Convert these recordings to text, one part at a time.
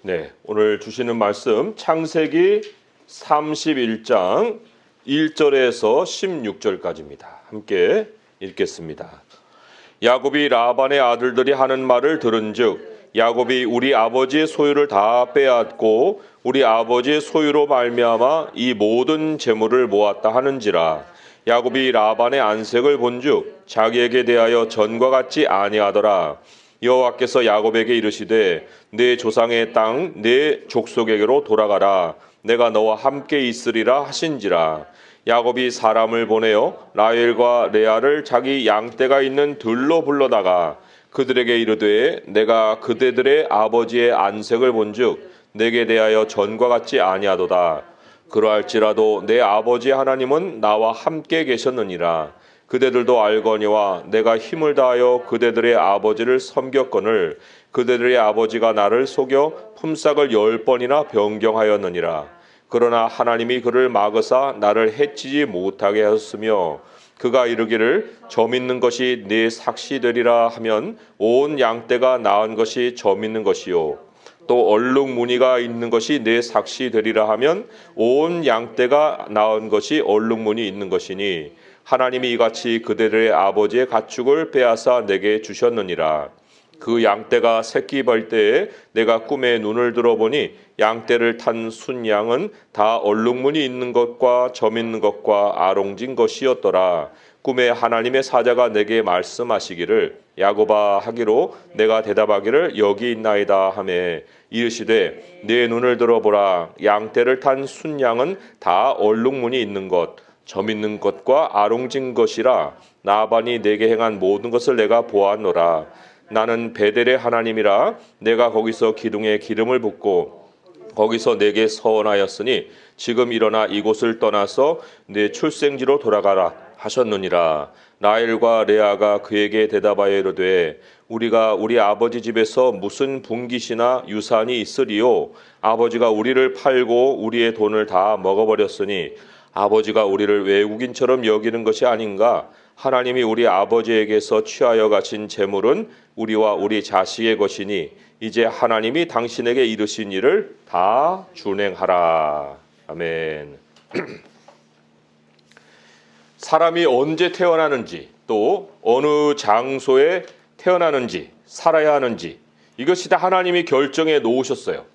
네, 오늘 주시는 말씀 창세기 31장 1절에서 16절까지입니다. 함께 읽겠습니다. 야곱이 라반의 아들들이 하는 말을 들은즉 야곱이 우리 아버지의 소유를 다 빼앗고 우리 아버지의 소유로 말미암아 이 모든 재물을 모았다 하는지라. 야곱이 라반의 안색을 본즉 자기에게 대하여 전과 같지 아니하더라. 여호와께서 야곱에게 이르시되 내 조상의 땅 내 족속에게로 돌아가라. 내가 너와 함께 있으리라 하신지라. 야곱이 사람을 보내어 라헬과 레아를 자기 양떼가 있는 들로 불러다가 그들에게 이르되 내가 그대들의 아버지의 안색을 본즉 내게 대하여 전과 같지 아니하도다. 그러할지라도 내 아버지 하나님은 나와 함께 계셨느니라. 그대들도 알거니와 내가 힘을 다하여 그대들의 아버지를 섬겼거늘 그대들의 아버지가 나를 속여 품삯을 10번이나 변경하였느니라. 그러나 하나님이 그를 막으사 나를 해치지 못하게 하셨으며 그가 이르기를 점 있는 것이 네 삭시 되리라 하면 온 양떼가 낳은 것이 점 있는 것이요 또 얼룩 무늬가 있는 것이 네 삭시 되리라 하면 온 양떼가 낳은 것이 얼룩 무늬 있는 것이니 하나님이 이같이 그들의 아버지의 가축을 빼앗아 내게 주셨느니라. 그 양떼가 새끼 벌 때에 내가 꿈에 눈을 들어보니 양떼를 탄 순양은 다 얼룩무늬 있는 것과 점 있는 것과 아롱진 것이었더라. 꿈에 하나님의 사자가 내게 말씀하시기를 야곱아 하기로 내가 대답하기를 여기 있나이다 하매 이르시되 내 눈을 들어보라. 양떼를 탄 순양은 다 얼룩무늬 있는 것 점 있는 것과 아롱진 것이라. 라반이 내게 행한 모든 것을 내가 보았노라. 나는 베델의 하나님이라. 내가 거기서 기둥에 기름을 붓고 거기서 내게 서원하였으니 지금 일어나 이곳을 떠나서 내 출생지로 돌아가라 하셨느니라. 라헬과 레아가 그에게 대답하여 이르되 우리가 우리 아버지 집에서 무슨 분깃이나 유산이 있으리요. 아버지가 우리를 팔고 우리의 돈을 다 먹어버렸으니 아버지가 우리를 외국인처럼 여기는 것이 아닌가. 하나님이 우리 아버지에게서 취하여 가신 재물은 우리와 우리 자식의 것이니 이제 하나님이 당신에게 이르신 일을 다 준행하라. 아멘. 사람이 언제 태어나는지 또 어느 장소에 태어나는지 살아야 하는지 이것이 다 하나님이 결정해 놓으셨어요.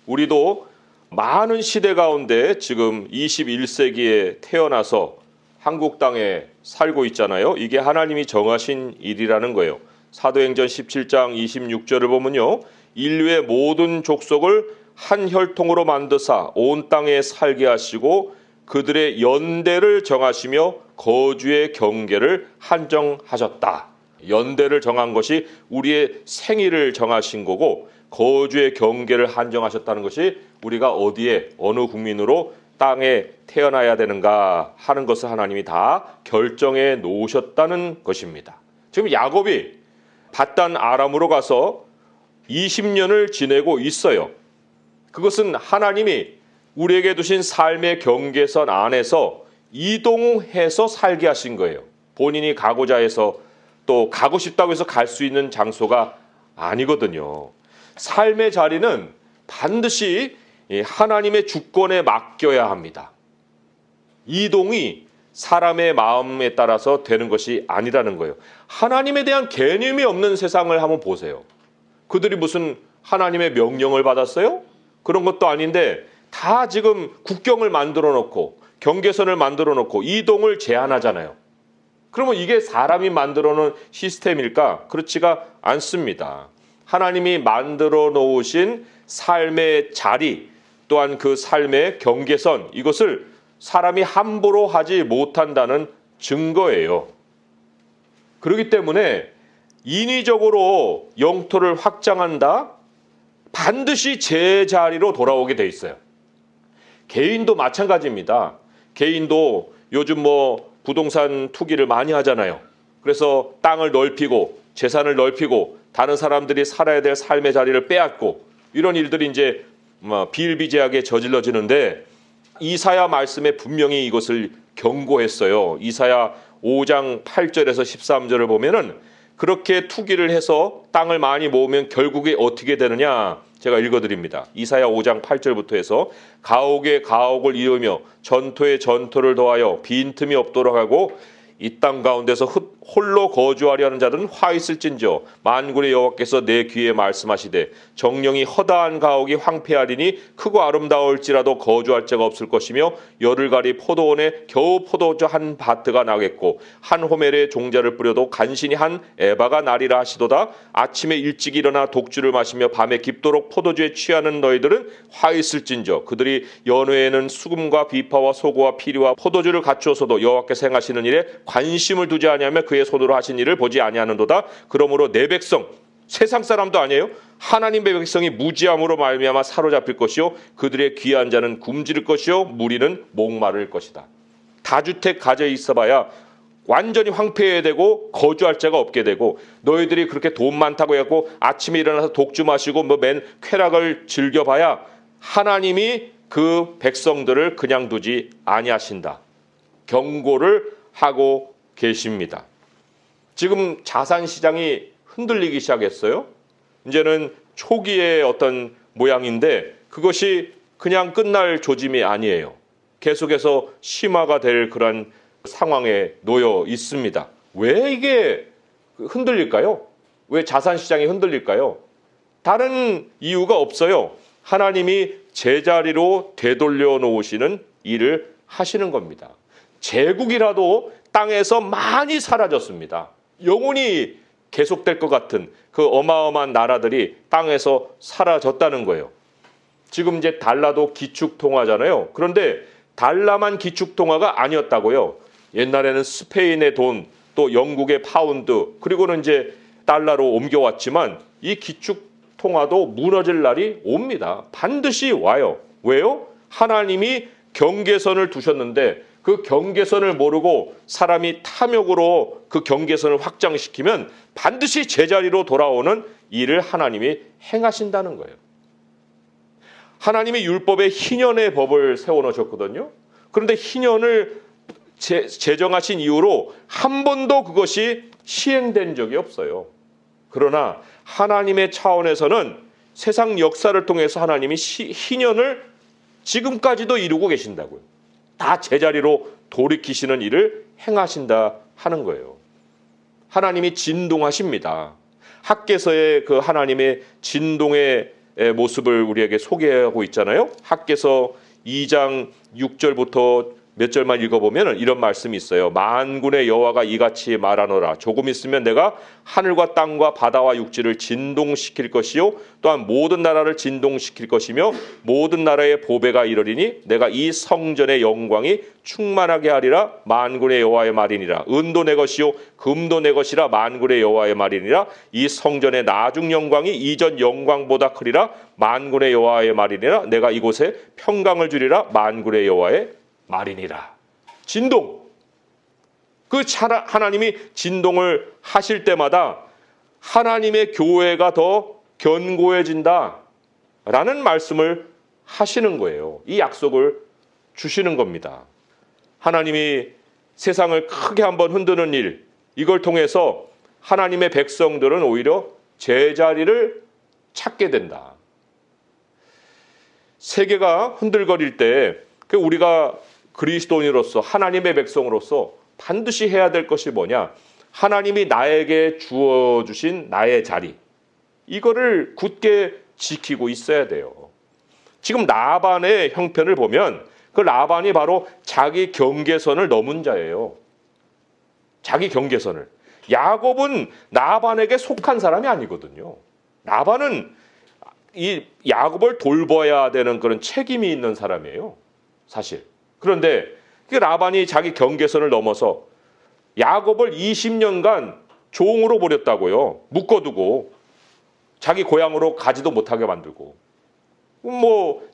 우리도 많은 시대 가운데 지금 21세기에 태어나서 한국 땅에 살고 있잖아요. 이게 하나님이 정하신 일이라는 거예요. 사도행전 17장 26절을 보면요. 인류의 모든 족속을 한 혈통으로 만드사 온 땅에 살게 하시고 그들의 연대를 정하시며 거주의 경계를 한정하셨다. 연대를 정한 것이 우리의 생일을 정하신 거고 거주의 경계를 한정하셨다는 것이 우리가 어디에 어느 국민으로 땅에 태어나야 되는가 하는 것을 하나님이 다 결정해 놓으셨다는 것입니다. 지금 야곱이 밧단 아람으로 가서 20년을 지내고 있어요. 그것은 하나님이 우리에게 두신 삶의 경계선 안에서 이동해서 살게 하신 거예요. 본인이 가고자 해서 또 가고 싶다고 해서 갈 수 있는 장소가 아니거든요. 삶의 자리는 반드시 하나님의 주권에 맡겨야 합니다. 이동이 사람의 마음에 따라서 되는 것이 아니라는 거예요. 하나님에 대한 개념이 없는 세상을 한번 보세요. 그들이 무슨 하나님의 명령을 받았어요? 그런 것도 아닌데 다 지금 국경을 만들어 놓고 경계선을 만들어 놓고 이동을 제한하잖아요. 그러면 이게 사람이 만들어 놓은 시스템일까? 그렇지가 않습니다. 하나님이 만들어 놓으신 삶의 자리 또한 그 삶의 경계선 이것을 사람이 함부로 하지 못한다는 증거예요. 그렇기 때문에 인위적으로 영토를 확장한다? 반드시 제자리로 돌아오게 돼 있어요. 개인도 마찬가지입니다. 개인도 요즘 부동산 투기를 많이 하잖아요. 그래서 땅을 넓히고 재산을 넓히고 다른 사람들이 살아야 될 삶의 자리를 빼앗고 이런 일들이 이제 비일비재하게 저질러지는데 이사야 말씀에 분명히 이것을 경고했어요. 이사야 5장 8절에서 13절을 보면은 그렇게 투기를 해서 땅을 많이 모으면 결국에 어떻게 되느냐? 제가 읽어드립니다. 이사야 5장 8절부터 해서 가옥에 가옥을 이으며 전토에 전토를 더하여 빈틈이 없도록 하고 이 땅 가운데서 홀로 거주하려는 자들은 화 있을진저 만군의 여호와께서 내 귀에 말씀하시되 정령이 허다한 가옥이 황폐하리니 크고 아름다울지라도 거주할 자가 없을 것이며 열을 가리 포도원에 겨우 포도주 한 바트가 나겠고 한 호멜에 종자를 뿌려도 간신히 한 에바가 나리라 하시도다. 아침에 일찍 일어나 독주를 마시며 밤에 깊도록 포도주에 취하는 너희들은 화 있을진저 그들이 연회에는 수금과 비파와 소고와 피리와 포도주를 갖추어서도 여호와께서 행하시는 일에 관심을 두지 아니하며 그의 손으로 하신 일을 보지 아니하는도다. 그러므로 내 백성 세상 사람도 아니에요. 하나님의 백성이 무지함으로 말미암아 사로잡힐 것이요 그들의 귀한 자는 굶주릴 것이요 무리는 목마를 것이다. 다주택 가져 있어봐야 완전히 황폐해야 되고 거주할 자가 없게 되고 너희들이 그렇게 돈 많다고 해갖고 아침에 일어나서 독주 마시고 맨 쾌락을 즐겨봐야 하나님이 그 백성들을 그냥 두지 아니하신다. 경고를 하고 계십니다. 지금 자산 시장이 흔들리기 시작했어요. 이제는 초기의 어떤 모양인데 그것이 그냥 끝날 조짐이 아니에요. 계속해서 심화가 될 그런 상황에 놓여 있습니다. 왜 이게 흔들릴까요? 왜 자산 시장이 흔들릴까요? 다른 이유가 없어요. 하나님이 제자리로 되돌려 놓으시는 일을 하시는 겁니다. 제국이라도 땅에서 많이 사라졌습니다. 영원히 계속될 것 같은 그 어마어마한 나라들이 땅에서 사라졌다는 거예요. 지금 이제 달러도 기축통화잖아요. 그런데 달러만 기축통화가 아니었다고요. 옛날에는 스페인의 돈, 또 영국의 파운드, 그리고는 이제 달러로 옮겨왔지만 이 기축통화도 무너질 날이 옵니다. 반드시 와요. 왜요? 하나님이 경계선을 두셨는데 그 경계선을 모르고 사람이 탐욕으로 그 경계선을 확장시키면 반드시 제자리로 돌아오는 일을 하나님이 행하신다는 거예요. 하나님이 율법에 희년의 법을 세워놓으셨거든요. 그런데 희년을 제정하신 이후로 한 번도 그것이 시행된 적이 없어요. 그러나 하나님의 차원에서는 세상 역사를 통해서 하나님이 희년을 지금까지도 이루고 계신다고요. 다 제자리로 돌이키시는 일을 행하신다 하는 거예요. 하나님이 진동하십니다. 학개서의 그 하나님의 진동의 모습을 우리에게 소개하고 있잖아요. 학개서 2장 6절부터 몇 절만 읽어보면 이런 말씀이 있어요. 만군의 여호와가 이같이 말하노라. 조금 있으면 내가 하늘과 땅과 바다와 육지를 진동시킬 것이요 또한 모든 나라를 진동시킬 것이며 모든 나라의 보배가 이르리니 내가 이 성전의 영광이 충만하게 하리라. 만군의 여호와의 말이니라. 은도 내 것이요 금도 내 것이라. 만군의 여호와의 말이니라. 이 성전의 나중 영광이 이전 영광보다 크리라. 만군의 여호와의 말이니라. 내가 이곳에 평강을 주리라. 만군의 여호와의 말이니라. 진동. 그 하나님이 진동을 하실 때마다 하나님의 교회가 더 견고해진다 라는 말씀을 하시는 거예요. 이 약속을 주시는 겁니다. 하나님이 세상을 크게 한번 흔드는 일, 이걸 통해서 하나님의 백성들은 오히려 제자리를 찾게 된다. 세계가 흔들거릴 때 우리가 그리스도인으로서 하나님의 백성으로서 반드시 해야 될 것이 뭐냐? 하나님이 나에게 주어주신 나의 자리, 이거를 굳게 지키고 있어야 돼요. 지금 라반의 형편을 보면 그 라반이 바로 자기 경계선을 넘은 자예요. 자기 경계선을. 야곱은 라반에게 속한 사람이 아니거든요. 라반은 이 야곱을 돌봐야 되는 그런 책임이 있는 사람이에요. 사실. 그런데 그 라반이 자기 경계선을 넘어서 야곱을 20년간 종으로 버렸다고요. 묶어두고 자기 고향으로 가지도 못하게 만들고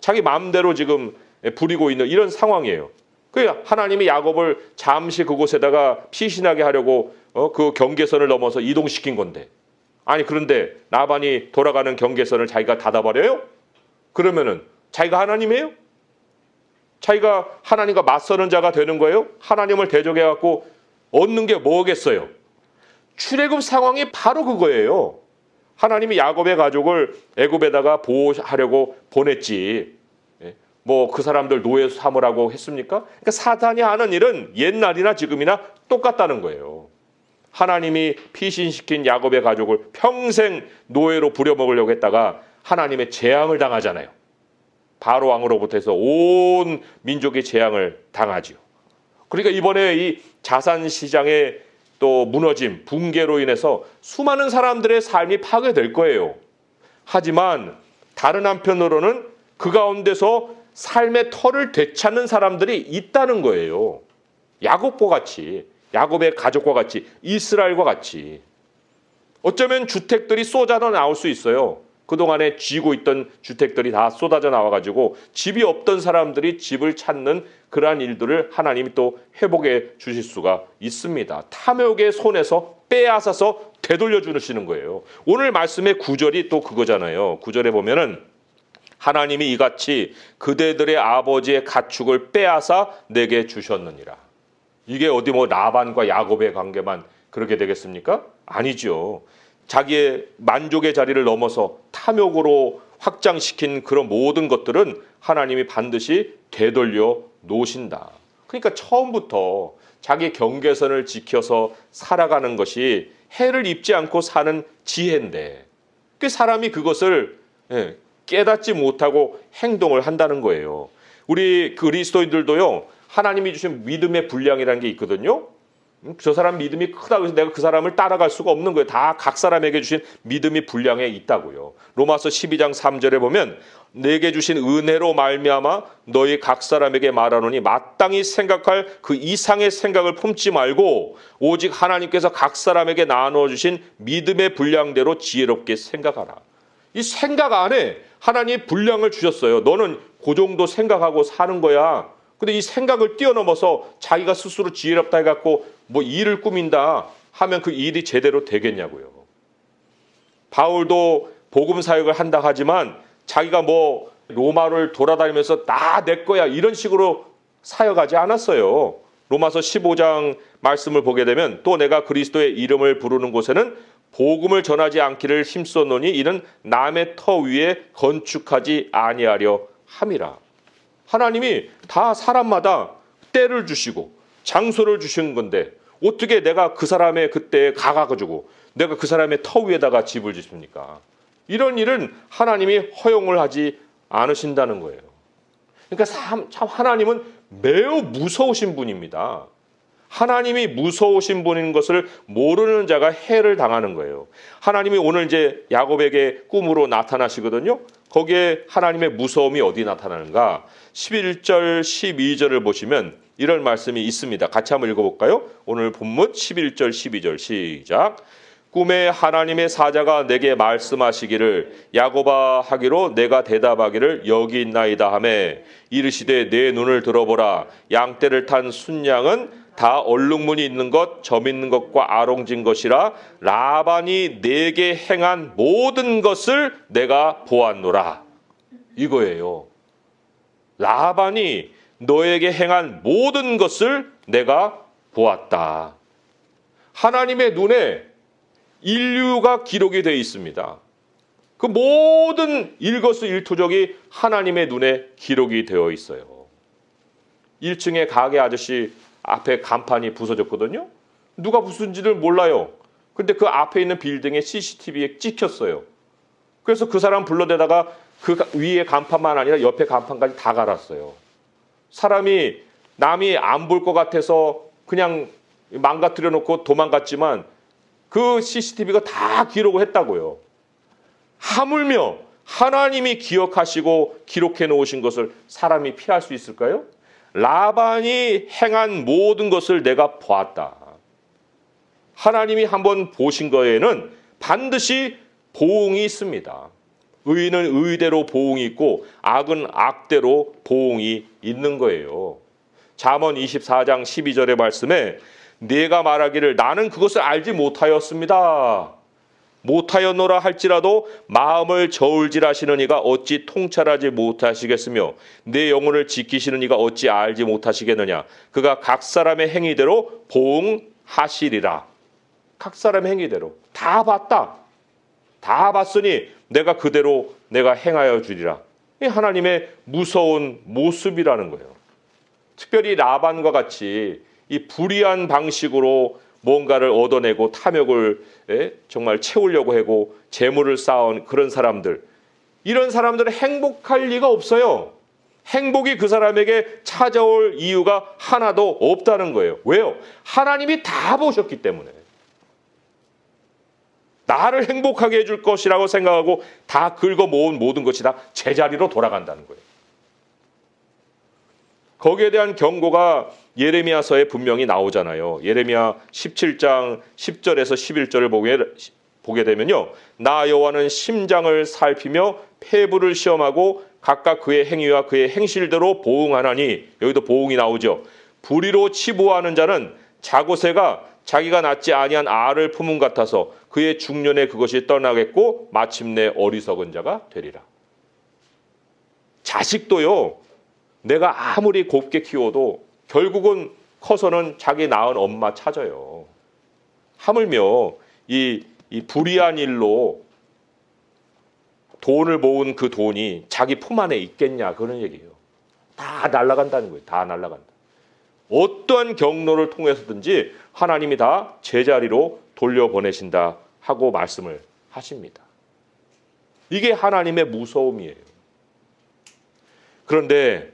자기 마음대로 지금 부리고 있는 이런 상황이에요. 그 하나님이 야곱을 잠시 그곳에다가 피신하게 하려고 그 경계선을 넘어서 이동시킨 건데, 아니 그런데 라반이 돌아가는 경계선을 자기가 닫아버려요? 그러면은 자기가 하나님이에요? 자기가 하나님과 맞서는 자가 되는 거예요? 하나님을 대적해갖고 얻는 게 뭐겠어요? 출애굽 상황이 바로 그거예요. 하나님이 야곱의 가족을 애굽에다가 보호하려고 보냈지. 뭐 그 사람들 노예 삼으라고 했습니까? 그러니까 사탄이 하는 일은 옛날이나 지금이나 똑같다는 거예요. 하나님이 피신시킨 야곱의 가족을 평생 노예로 부려먹으려고 했다가 하나님의 재앙을 당하잖아요. 바로 왕으로부터 해서 온 민족이 재앙을 당하지요. 그러니까 이번에 이 자산 시장의 또 무너짐, 붕괴로 인해서 수많은 사람들의 삶이 파괴될 거예요. 하지만 다른 한편으로는 그 가운데서 삶의 터를 되찾는 사람들이 있다는 거예요. 야곱과 같이, 야곱의 가족과 같이, 이스라엘과 같이. 어쩌면 주택들이 쏟아져 나올 수 있어요. 그동안에 쥐고 있던 주택들이 다 쏟아져 나와가지고 집이 없던 사람들이 집을 찾는 그러한 일들을 하나님이 또 회복해 주실 수가 있습니다. 탐욕의 손에서 빼앗아서 되돌려 주시는 거예요. 오늘 말씀의 9절이 또 그거잖아요. 9절에 보면은 하나님이 이같이 그대들의 아버지의 가축을 빼앗아 내게 주셨느니라. 이게 어디 뭐 라반과 야곱의 관계만 그렇게 되겠습니까? 아니죠. 자기의 만족의 자리를 넘어서 탐욕으로 확장시킨 그런 모든 것들은 하나님이 반드시 되돌려 놓으신다. 그러니까 처음부터 자기 경계선을 지켜서 살아가는 것이 해를 입지 않고 사는 지혜인데 그 사람이 그것을 깨닫지 못하고 행동을 한다는 거예요. 우리 그리스도인들도요, 하나님이 주신 믿음의 분량이라는 게 있거든요. 저 사람 믿음이 크다고 해서 내가 그 사람을 따라갈 수가 없는 거예요. 다 각 사람에게 주신 믿음이 분량에 있다고요. 로마서 12장 3절에 보면 내게 주신 은혜로 말미암아 너희 각 사람에게 말하노니 마땅히 생각할 그 이상의 생각을 품지 말고 오직 하나님께서 각 사람에게 나누어 주신 믿음의 분량대로 지혜롭게 생각하라. 이 생각 안에 하나님이 분량을 주셨어요. 너는 그 정도 생각하고 사는 거야. 근데 이 생각을 뛰어넘어서 자기가 스스로 지혜롭다 해갖고 뭐 일을 꾸민다 하면 그 일이 제대로 되겠냐고요. 바울도 복음 사역을 한다 하지만 자기가 뭐 로마를 돌아다니면서 다 내 거야 이런 식으로 사역하지 않았어요. 로마서 15장 말씀을 보게 되면 또 내가 그리스도의 이름을 부르는 곳에는 복음을 전하지 않기를 힘썼노니 이는 남의 터 위에 건축하지 아니하려 함이라. 하나님이 다 사람마다 때를 주시고 장소를 주신 건데 어떻게 내가 그 사람의 그때에 가가지고 내가 그 사람의 터 위에다가 집을 짓습니까? 이런 일은 하나님이 허용을 하지 않으신다는 거예요. 그러니까 참 하나님은 매우 무서우신 분입니다. 하나님이 무서우신 분인 것을 모르는 자가 해를 당하는 거예요. 하나님이 오늘 이제 야곱에게 꿈으로 나타나시거든요. 거기에 하나님의 무서움이 어디 나타나는가? 11절, 12절을 보시면 이런 말씀이 있습니다. 같이 한번 읽어볼까요? 오늘 본문 11절, 12절 시작. 꿈에 하나님의 사자가 내게 말씀하시기를 야곱아 하기로 내가 대답하기를 여기 있나이다 하매 이르시되 내 눈을 들어보라. 양떼를 탄 순양은 다 얼룩무늬 있는 것, 점 있는 것과 아롱진 것이라 라반이 내게 행한 모든 것을 내가 보았노라. 이거예요. 라반이 너에게 행한 모든 것을 내가 보았다. 하나님의 눈에 인류가 기록이 되어 있습니다. 그 모든 일거수일투족이 하나님의 눈에 기록이 되어 있어요. 1층에 가게 아저씨 앞에 간판이 부서졌거든요. 누가 부순지를 몰라요. 근데 그 앞에 있는 빌딩에 CCTV에 찍혔어요. 그래서 그 사람 불러대다가 그 위에 간판만 아니라 옆에 간판까지 다 갈았어요. 사람이 남이 안 볼 것 같아서 그냥 망가뜨려 놓고 도망갔지만 그 CCTV가 다 기록을 했다고요. 하물며 하나님이 기억하시고 기록해 놓으신 것을 사람이 피할 수 있을까요? 라반이 행한 모든 것을 내가 보았다. 하나님이 한번 보신 거에는 반드시 보응이 있습니다. 의인은 의대로 보응이 있고 악은 악대로 보응이 있는 거예요. 잠언 24장 12절의 말씀에 네가 말하기를 나는 그것을 알지 못하였습니다. 못하였노라 할지라도 마음을 저울질하시는 이가 어찌 통찰하지 못하시겠으며 내 영혼을 지키시는 이가 어찌 알지 못하시겠느냐. 그가 각 사람의 행위대로 보응하시리라. 각 사람의 행위대로 다 봤다. 다 봤으니 내가 그대로 내가 행하여 주리라. 이 하나님의 무서운 모습이라는 거예요. 특별히 라반과 같이 이 불의한 방식으로 뭔가를 얻어내고 탐욕을 정말 채우려고 하고 재물을 쌓은 그런 사람들, 이런 사람들은 행복할 리가 없어요. 행복이 그 사람에게 찾아올 이유가 하나도 없다는 거예요. 왜요? 하나님이 다 보셨기 때문에. 나를 행복하게 해줄 것이라고 생각하고 다 긁어 모은 모든 것이 다 제자리로 돌아간다는 거예요. 거기에 대한 경고가 예레미야서에 분명히 나오잖아요. 예레미야 17장 10절에서 11절을 보게 되면요. 나 여호와는 심장을 살피며 폐부를 시험하고 각각 그의 행위와 그의 행실대로 보응하나니, 여기도 보응이 나오죠. 불의로 치부하는 자는 자고새가 자기가 낳지 아니한 알을 품은 같아서 그의 중년에 그것이 떠나겠고 마침내 어리석은 자가 되리라. 자식도요, 내가 아무리 곱게 키워도 결국은 커서는 자기 낳은 엄마 찾아요. 하물며 이 불의한 일로 돈을 모은 그 돈이 자기 품 안에 있겠냐, 그런 얘기예요. 다 날아간다는 거예요. 다 날아간다. 어떠한 경로를 통해서든지 하나님이 다 제자리로 돌려보내신다 하고 말씀을 하십니다. 이게 하나님의 무서움이에요. 그런데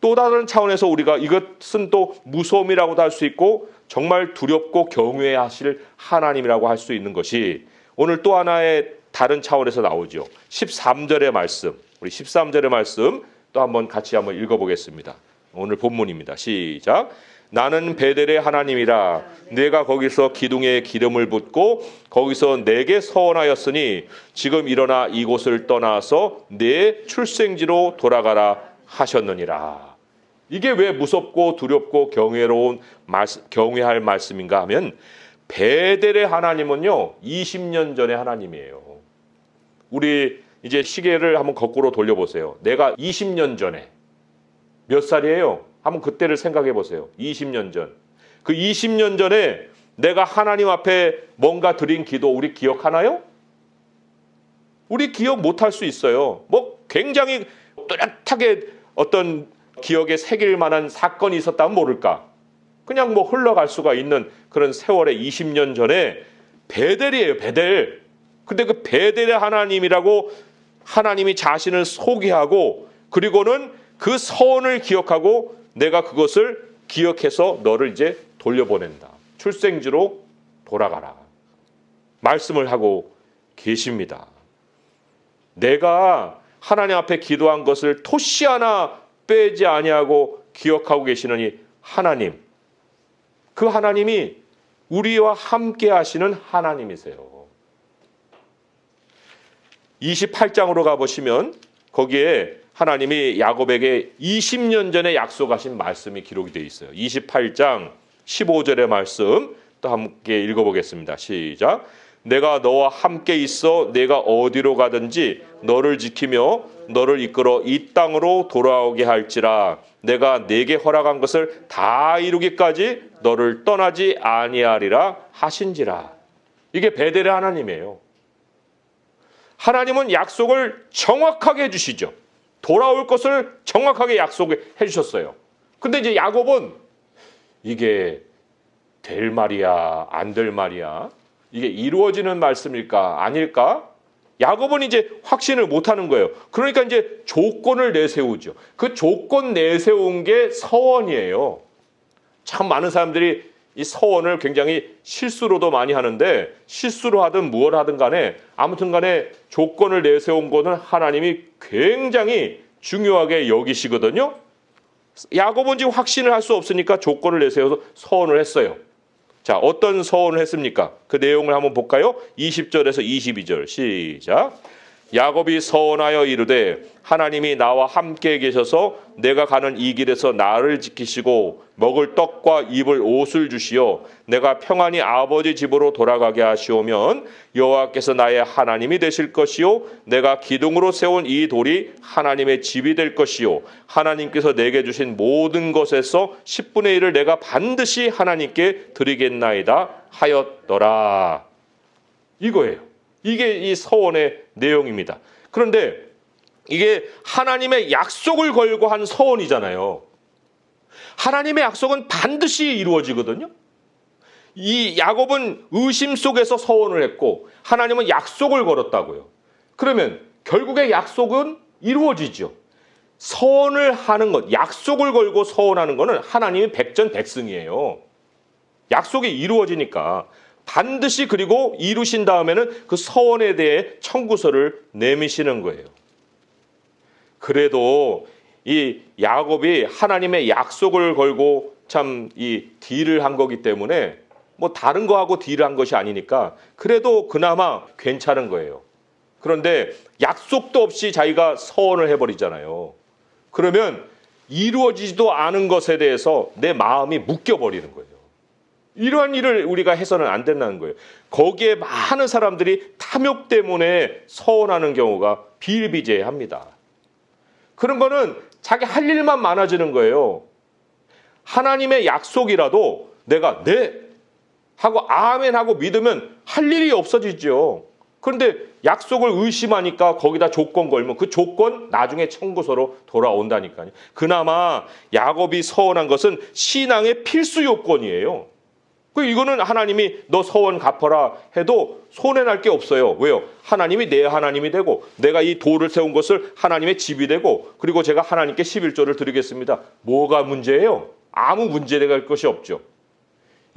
또 다른 차원에서 우리가 이것은 또 무서움이라고도 할 수 있고 정말 두렵고 경외해야 하실 하나님이라고 할 수 있는 것이 오늘 또 하나의 다른 차원에서 나오죠. 13절의 말씀, 우리 13절의 말씀 또 한번 같이 한번 읽어보겠습니다. 오늘 본문입니다. 시작. 나는 베델의 하나님이라. 내가 거기서 기둥에 기름을 붓고 거기서 내게 서원하였으니 지금 일어나 이곳을 떠나서 내 출생지로 돌아가라 하셨느니라. 이게 왜 무섭고 두렵고 경외할 말씀인가 하면, 베델의 하나님은요 20년 전의 하나님이에요. 우리 이제 시계를 한번 거꾸로 돌려보세요. 내가 20년 전에 몇 살이에요? 한번 그때를 생각해 보세요. 20년 전. 그 20년 전에 내가 하나님 앞에 뭔가 드린 기도 우리 기억하나요? 우리 기억 못할 수 있어요. 뭐 굉장히 뚜렷하게 어떤 기억에 새길 만한 사건이 있었다면 모를까. 그냥 뭐 흘러갈 수가 있는 그런 세월에 20년 전에 베델이에요. 베델. 근데 그 베델의 하나님이라고 하나님이 자신을 소개하고, 그리고는 그 서원을 기억하고 내가 그것을 기억해서 너를 이제 돌려보낸다. 출생지로 돌아가라. 말씀을 하고 계십니다. 내가 하나님 앞에 기도한 것을 토시 하나 빼지 아니하고 기억하고 계시는 이 하나님, 그 하나님이 우리와 함께 하시는 하나님이세요. 28장으로 가보시면 거기에 하나님이 야곱에게 20년 전에 약속하신 말씀이 기록이 되어 있어요. 28장 15절의 말씀 또 함께 읽어보겠습니다. 시작. 내가 너와 함께 있어 내가 어디로 가든지 너를 지키며 너를 이끌어 이 땅으로 돌아오게 할지라. 내가 네게 허락한 것을 다 이루기까지 너를 떠나지 아니하리라 하신지라. 이게 베델의 하나님이에요. 하나님은 약속을 정확하게 해주시죠. 돌아올 것을 정확하게 약속해 주셨어요. 근데 이제 야곱은 이게 될 말이야, 안 될 말이야, 이게 이루어지는 말씀일까, 아닐까? 야곱은 이제 확신을 못하는 거예요. 그러니까 이제 조건을 내세우죠. 그 조건 내세운 게 서원이에요. 참 많은 사람들이 이 서원을 굉장히 실수로도 많이 하는데, 실수로 하든 무엇 하든 간에 아무튼 간에 조건을 내세운 거는 하나님이 굉장히 중요하게 여기시거든요. 야곱은 지금 확신을 할 수 없으니까 조건을 내세워서 서원을 했어요. 자, 어떤 서원을 했습니까? 그 내용을 한번 볼까요? 20절에서 22절 시작. 야곱이 서원하여 이르되 하나님이 나와 함께 계셔서 내가 가는 이 길에서 나를 지키시고 먹을 떡과 입을 옷을 주시어 내가 평안히 아버지 집으로 돌아가게 하시오면 여호와께서 나의 하나님이 되실 것이요 내가 기둥으로 세운 이 돌이 하나님의 집이 될 것이요 하나님께서 내게 주신 모든 것에서 10분의 1을 내가 반드시 하나님께 드리겠나이다 하였더라. 이거예요. 이게 이 서원의 내용입니다. 그런데 이게 하나님의 약속을 걸고 한 서원이잖아요. 하나님의 약속은 반드시 이루어지거든요. 이 야곱은 의심 속에서 서원을 했고 하나님은 약속을 걸었다고요. 그러면 결국에 약속은 이루어지죠. 서원을 하는 것, 약속을 걸고 서원하는 것은 하나님이 백전백승이에요. 약속이 이루어지니까 반드시 그리고 이루신 다음에는 그 서원에 대해 청구서를 내미시는 거예요. 그래도 이 야곱이 하나님의 약속을 걸고 참 이 딜을 한 거기 때문에 뭐 다른 거하고 딜을 한 것이 아니니까 그래도 그나마 괜찮은 거예요. 그런데 약속도 없이 자기가 서원을 해버리잖아요. 그러면 이루어지지도 않은 것에 대해서 내 마음이 묶여버리는 거예요. 이러한 일을 우리가 해서는 안 된다는 거예요. 거기에 많은 사람들이 탐욕 때문에 서원하는 경우가 비일비재합니다. 그런 거는 자기 할 일만 많아지는 거예요. 하나님의 약속이라도 내가 네 하고 아멘 하고 믿으면 할 일이 없어지죠. 그런데 약속을 의심하니까 거기다 조건 걸면 그 조건 나중에 청구서로 돌아온다니까요. 그나마 야곱이 서원한 것은 신앙의 필수 요건이에요. 이거는 하나님이 너 서원 갚아라 해도 손해날 게 없어요. 왜요? 하나님이 내 하나님이 되고 내가 이 돌을 세운 것을 하나님의 집이 되고 그리고 제가 하나님께 11조를 드리겠습니다. 뭐가 문제예요? 아무 문제될 것이 없죠.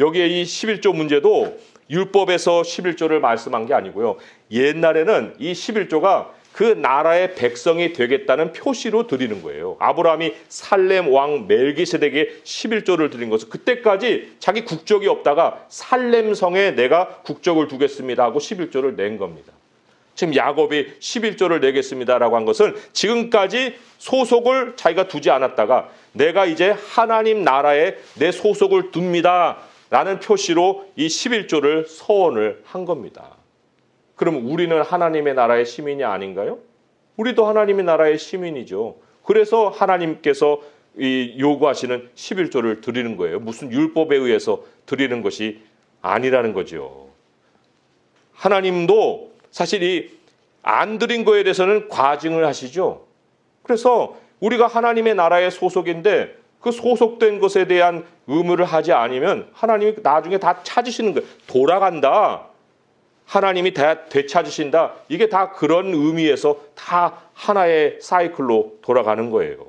여기에 이 11조 문제도 율법에서 11조를 말씀한 게 아니고요. 옛날에는 이 11조가 그 나라의 백성이 되겠다는 표시로 드리는 거예요. 아브라함이 살렘 왕 멜기세덱에게 11조를 드린 것은 그때까지 자기 국적이 없다가 살렘 성에 내가 국적을 두겠습니다 하고 11조를 낸 겁니다. 지금 야곱이 11조를 내겠습니다라고 한 것은 지금까지 소속을 자기가 두지 않았다가 내가 이제 하나님 나라에 내 소속을 둡니다 라는 표시로 이 11조를 서원을 한 겁니다. 그럼 우리는 하나님의 나라의 시민이 아닌가요? 우리도 하나님의 나라의 시민이죠. 그래서 하나님께서 이 요구하시는 11조를 드리는 거예요. 무슨 율법에 의해서 드리는 것이 아니라는 거죠. 하나님도 사실 이 안 드린 거에 대해서는 과징을 하시죠. 그래서 우리가 하나님의 나라의 소속인데 그 소속된 것에 대한 의무를 하지 않으면 하나님이 나중에 다 찾으시는 거예요. 돌아간다. 하나님이 되찾으신다. 이게 다 그런 의미에서 다 하나의 사이클로 돌아가는 거예요.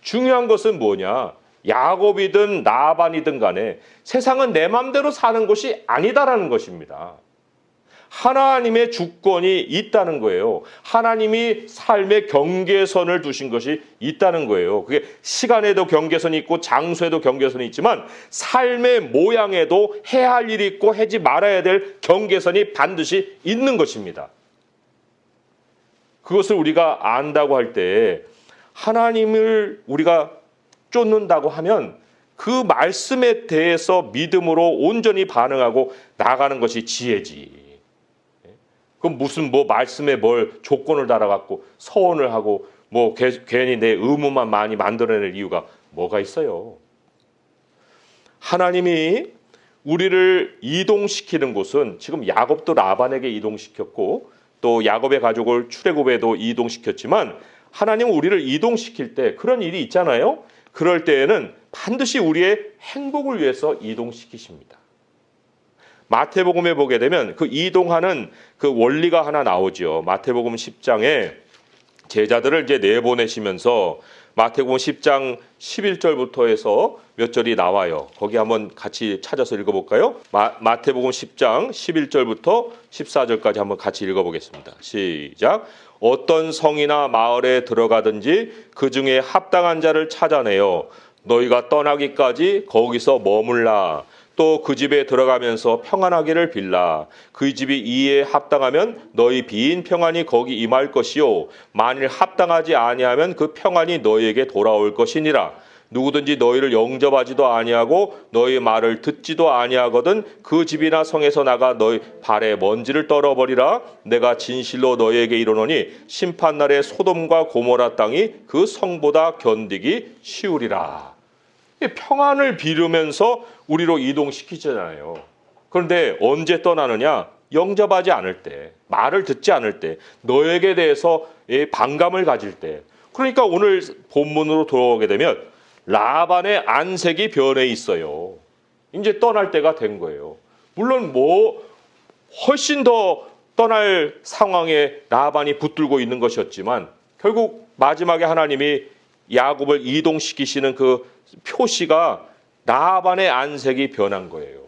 중요한 것은 뭐냐? 야곱이든 라반이든 간에 세상은 내 마음대로 사는 것이 아니다라는 것입니다. 하나님의 주권이 있다는 거예요. 하나님이 삶의 경계선을 두신 것이 있다는 거예요. 그게 시간에도 경계선이 있고 장소에도 경계선이 있지만 삶의 모양에도 해야 할 일이 있고 하지 말아야 될 경계선이 반드시 있는 것입니다. 그것을 우리가 안다고 할 때 하나님을 우리가 쫓는다고 하면 그 말씀에 대해서 믿음으로 온전히 반응하고 나가는 것이 지혜지. 그럼 무슨 말씀에 뭘 조건을 달아갖고 서원을 하고 괜히 내 의무만 많이 만들어낼 이유가 뭐가 있어요? 하나님이 우리를 이동시키는 곳은 지금 야곱도 라반에게 이동시켰고 또 야곱의 가족을 출애굽에도 이동시켰지만 하나님은 우리를 이동시킬 때 그런 일이 있잖아요. 그럴 때에는 반드시 우리의 행복을 위해서 이동시키십니다. 마태복음에 보게 되면 그 이동하는 그 원리가 하나 나오죠. 마태복음 10장에 제자들을 이제 내보내시면서 마태복음 10장 11절부터 해서 몇 절이 나와요. 거기 한번 같이 찾아서 읽어볼까요? 마태복음 10장 11절부터 14절까지 한번 같이 읽어보겠습니다. 시작. 어떤 성이나 마을에 들어가든지 그 중에 합당한 자를 찾아내어 너희가 떠나기까지 거기서 머물라. 또 그 집에 들어가면서 평안하기를 빌라. 그 집이 이에 합당하면 너희 빈 평안이 거기 임할 것이요 만일 합당하지 아니하면 그 평안이 너희에게 돌아올 것이니라. 누구든지 너희를 영접하지도 아니하고 너희 말을 듣지도 아니하거든 그 집이나 성에서 나가 너희 발에 먼지를 떨어버리라. 내가 진실로 너희에게 이르노니 심판날에 소돔과 고모라 땅이 그 성보다 견디기 쉬우리라. 평안을 비르면서 우리로 이동시키잖아요. 그런데 언제 떠나느냐? 영접하지 않을 때, 말을 듣지 않을 때, 너에게 대해서 반감을 가질 때, 그러니까 오늘 본문으로 돌아오게 되면 라반의 안색이 변해 있어요. 이제 떠날 때가 된 거예요. 물론 훨씬 더 떠날 상황에 라반이 붙들고 있는 것이었지만 결국 마지막에 하나님이 야곱을 이동시키시는 그 표시가 라반의 안색이 변한 거예요.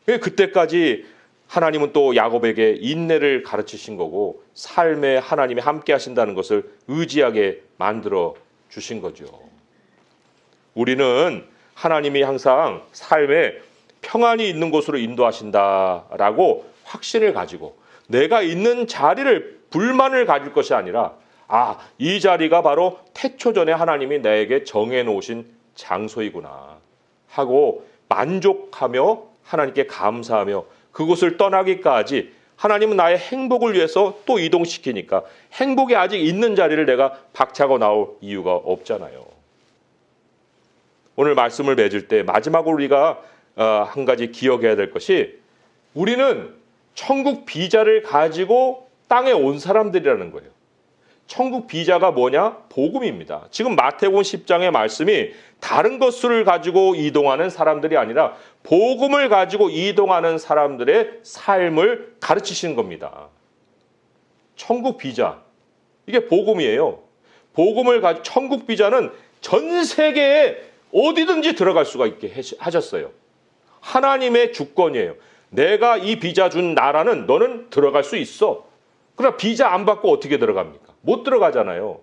그때까지 하나님은 또 야곱에게 인내를 가르치신 거고 삶에 하나님이 함께 하신다는 것을 의지하게 만들어 주신 거죠. 우리는 하나님이 항상 삶에 평안이 있는 곳으로 인도하신다라고 확신을 가지고 내가 있는 자리를 불만을 가질 것이 아니라 이 자리가 바로 태초 전에 하나님이 나에게 정해놓으신 장소이구나 하고 만족하며 하나님께 감사하며 그곳을 떠나기까지 하나님은 나의 행복을 위해서 또 이동시키니까 행복이 아직 있는 자리를 내가 박차고 나올 이유가 없잖아요. 오늘 말씀을 맺을 때 마지막으로 우리가 한 가지 기억해야 될 것이 우리는 천국 비자를 가지고 땅에 온 사람들이라는 거예요. 천국 비자가 뭐냐? 복음입니다. 지금 마태복음 10장의 말씀이 다른 것을 가지고 이동하는 사람들이 아니라 복음을 가지고 이동하는 사람들의 삶을 가르치시는 겁니다. 천국 비자, 이게 복음이에요. 복음을 가지고 천국 비자는 전 세계에 어디든지 들어갈 수가 있게 하셨어요. 하나님의 주권이에요. 내가 이 비자 준 나라는 너는 들어갈 수 있어. 그러나 비자 안 받고 어떻게 들어갑니까? 못 들어가잖아요.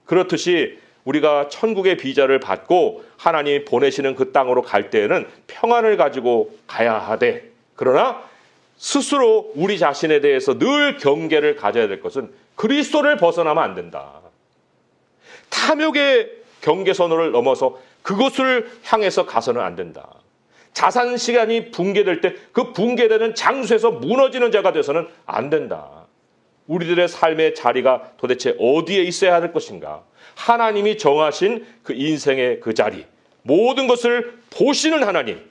그렇듯이 우리가 천국의 비자를 받고 하나님이 보내시는 그 땅으로 갈 때에는 평안을 가지고 가야 하되, 그러나 스스로 우리 자신에 대해서 늘 경계를 가져야 될 것은 그리스도를 벗어나면 안 된다. 탐욕의 경계선을 넘어서 그곳을 향해서 가서는 안 된다. 자산 시간이 붕괴될 때 그 붕괴되는 장소에서 무너지는 자가 돼서는 안 된다. 우리들의 삶의 자리가 도대체 어디에 있어야 할 것인가? 하나님이 정하신 그 인생의 그 자리, 모든 것을 보시는 하나님,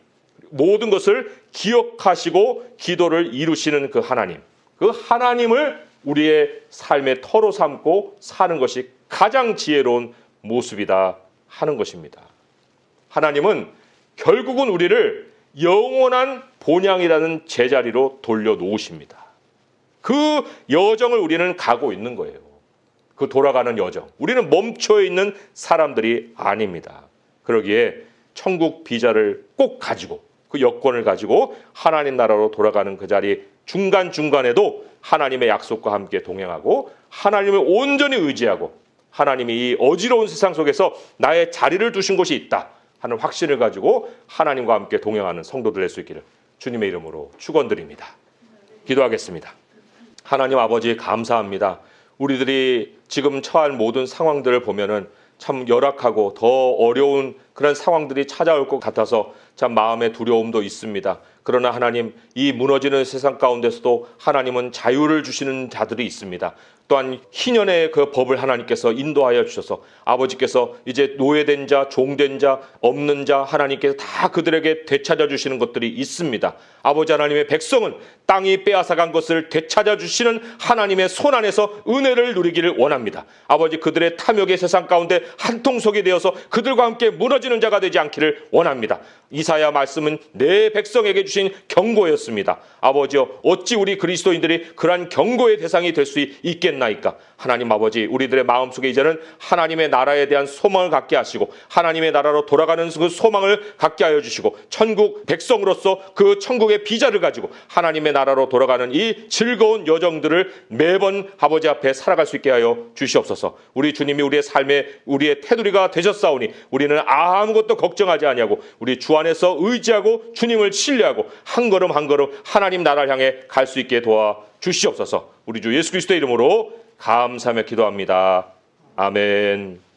모든 것을 기억하시고 기도를 이루시는 그 하나님, 그 하나님을 우리의 삶의 터로 삼고 사는 것이 가장 지혜로운 모습이다 하는 것입니다. 하나님은 결국은 우리를 영원한 본향이라는 제자리로 돌려놓으십니다. 그 여정을 우리는 가고 있는 거예요. 그 돌아가는 여정. 우리는 멈춰 있는 사람들이 아닙니다. 그러기에 천국 비자를 꼭 가지고 그 여권을 가지고 하나님 나라로 돌아가는 그 자리 중간중간에도 하나님의 약속과 함께 동행하고 하나님을 온전히 의지하고 하나님이 이 어지러운 세상 속에서 나의 자리를 두신 곳이 있다 하는 확신을 가지고 하나님과 함께 동행하는 성도들 될 수 있기를 주님의 이름으로 축원드립니다. 기도하겠습니다. 하나님 아버지 감사합니다. 우리들이 지금 처한 모든 상황들을 보면은 참 열악하고 더 어려운 그런 상황들이 찾아올 것 같아서 참 마음의 두려움도 있습니다. 그러나 하나님, 이 무너지는 세상 가운데서도 하나님은 자유를 주시는 자들이 있습니다. 또한 희년의 그 법을 하나님께서 인도하여 주셔서 아버지께서 이제 노예된 자, 종된 자, 없는 자 하나님께서 다 그들에게 되찾아 주시는 것들이 있습니다. 아버지 하나님의 백성은 땅이 빼앗아간 것을 되찾아 주시는 하나님의 손 안에서 은혜를 누리기를 원합니다. 아버지, 그들의 탐욕의 세상 가운데 한통속이 되어서 그들과 함께 무너지는 자가 되지 않기를 원합니다. 이사야 말씀은 내 백성에게 주신 경고였습니다. 아버지여, 어찌 우리 그리스도인들이 그러한 경고의 대상이 될 수 있겠나이까? 하나님 아버지, 우리들의 마음속에 이제는 하나님의 나라에 대한 소망을 갖게 하시고 하나님의 나라로 돌아가는 그 소망을 갖게 하여 주시고 천국 백성으로서 그 천국의 비자를 가지고 하나님의 나라로 돌아가는 이 즐거운 여정들을 매번 아버지 앞에 살아갈 수 있게 하여 주시옵소서. 우리 주님이 우리의 삶에 우리의 테두리가 되셨사오니 우리는 아무것도 걱정하지 아니하고 우리 주 안에서 의지하고 주님을 신뢰하고 한 걸음 한 걸음 하나님 나라를 향해 갈 수 있게 도와 주시옵소서. 우리 주 예수 그리스도의 이름으로 감사하며 기도합니다. 아멘.